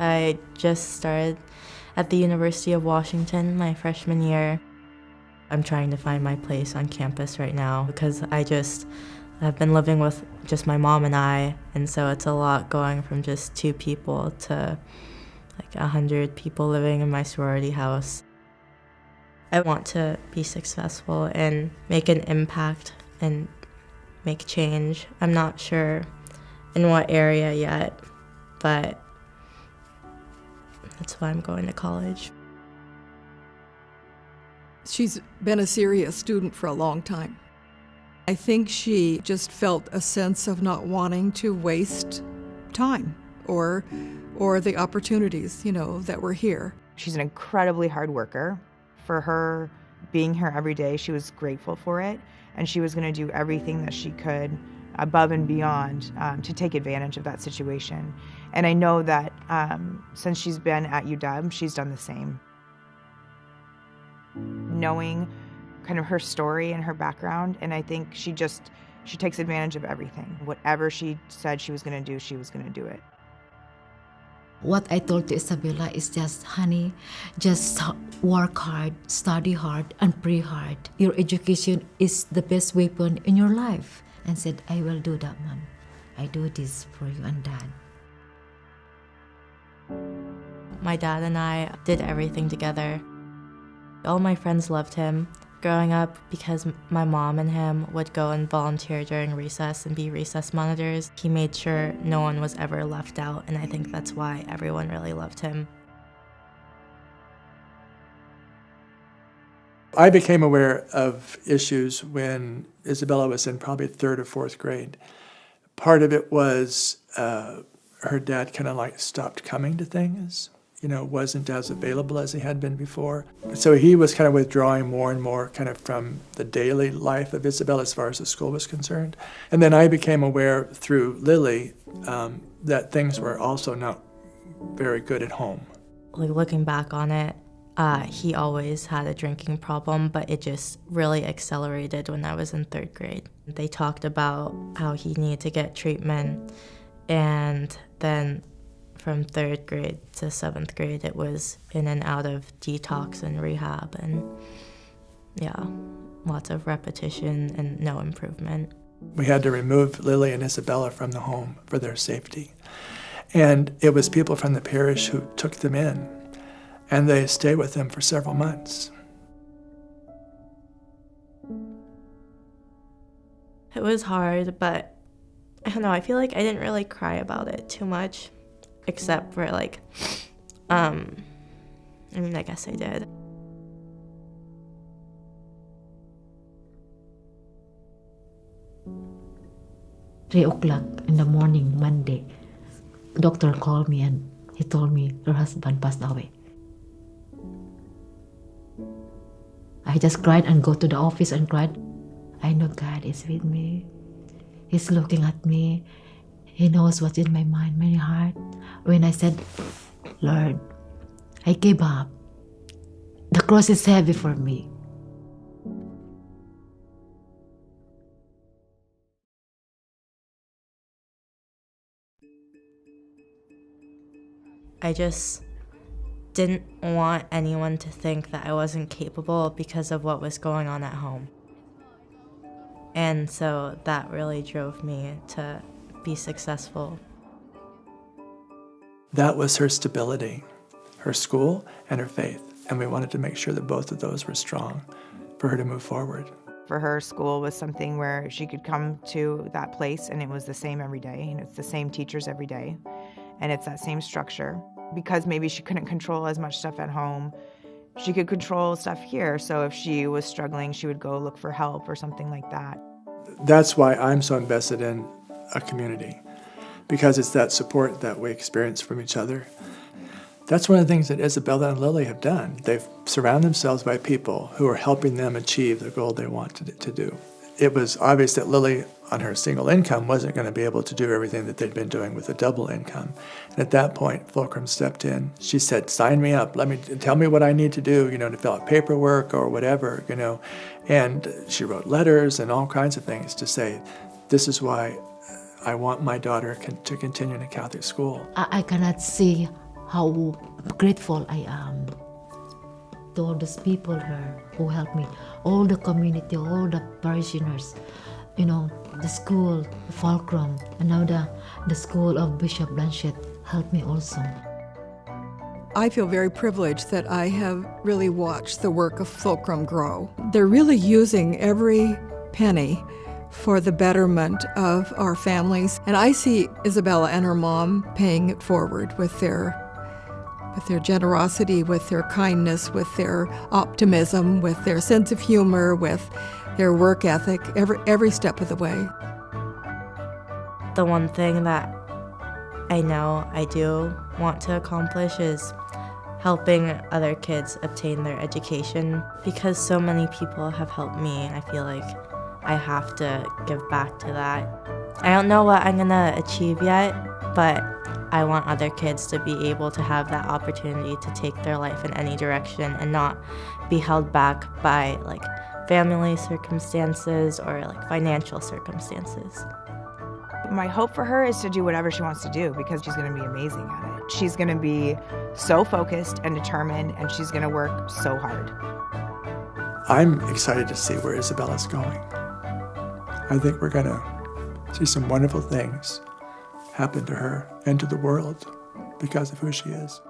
I just started at the University of Washington my freshman year. I'm trying to find my place on campus right now because I've been living with just my mom and I, and so it's a lot going from just 2 people to like 100 people living in my sorority house. I want to be successful and make an impact and make change. I'm not sure in what area yet, but that's why I'm going to college. She's been a serious student for a long time. I think she just felt a sense of not wanting to waste time or the opportunities, that were here. She's an incredibly hard worker. For her being here every day, she was grateful for it, and she was going to do everything that she could above and beyond to take advantage of that situation. And I know that since she's been at UW, she's done the same. Knowing kind of her story and her background, and I think she takes advantage of everything. Whatever she said she was going to do, she was going to do it. What I told to Isabella is just, honey, just work hard, study hard, and pray hard. Your education is the best weapon in your life. And said, I will do that, Mom. I do this for you and Dad. My dad and I did everything together. All my friends loved him growing up because my mom and him would go and volunteer during recess and be recess monitors. He made sure no one was ever left out, and I think that's why everyone really loved him. I became aware of issues when Isabella was in probably 3rd or 4th grade. Part of it was her dad kind of like stopped coming to things, wasn't as available as he had been before. So he was kind of withdrawing more and more kind of from the daily life of Isabella as far as the school was concerned. And then I became aware through Lily that things were also not very good at home. Like looking back on it, he always had a drinking problem, but it just really accelerated when I was in 3rd grade. They talked about how he needed to get treatment, and then from 3rd grade to 7th grade, it was in and out of detox and rehab, and lots of repetition and no improvement. We had to remove Lily and Isabella from the home for their safety. And it was people from the parish who took them in, and they stayed with them for several months. It was hard, but I don't know, I feel like I didn't really cry about it too much. Except for I guess I did. Three o'clock in the morning, Monday, doctor called me and he told me your husband passed away. I just cried and go to the office and cried. I know God is with me. He's looking at me. He knows what's in my mind, my heart. When I said, Lord, I gave up. The cross is heavy for me. I just didn't want anyone to think that I wasn't capable because of what was going on at home. And so that really drove me to be successful. That was her stability, her school and her faith. And we wanted to make sure that both of those were strong for her to move forward. For her, school was something where she could come to that place and it was the same every day, and it's the same teachers every day, and it's that same structure. Because maybe she couldn't control as much stuff at home, she could control stuff here. So if she was struggling, she would go look for help or something like that. That's why I'm so invested in a community, because it's that support that we experience from each other. That's one of the things that Isabella and Lily have done. They've surrounded themselves by people who are helping them achieve the goal they want to do. It was obvious that Lily, on her single income, wasn't going to be able to do everything that they'd been doing with a double income. And at that point, Fulcrum stepped in. She said, sign me up. Tell me what I need to do, to fill out paperwork or whatever, And she wrote letters and all kinds of things to say, this is why I want my daughter to continue in a Catholic school. I cannot see how grateful I am to all those people here who helped me, all the community, all the parishioners, the school, the Fulcrum, and now the school of Bishop Blanchett helped me also. I feel very privileged that I have really watched the work of Fulcrum grow. They're really using every penny for the betterment of our families. And I see Isabella and her mom paying it forward with their generosity, with their kindness, with their optimism, with their sense of humor, with their work ethic, every step of the way. The one thing that I know I do want to accomplish is helping other kids obtain their education, because so many people have helped me. I feel like I have to give back to that. I don't know what I'm gonna achieve yet, but I want other kids to be able to have that opportunity to take their life in any direction and not be held back by like family circumstances or like financial circumstances. My hope for her is to do whatever she wants to do, because she's going to be amazing at it. She's going to be so focused and determined, and she's going to work so hard. I'm excited to see where Isabella's going. I think we're going to see some wonderful things happen to her and to the world because of who she is.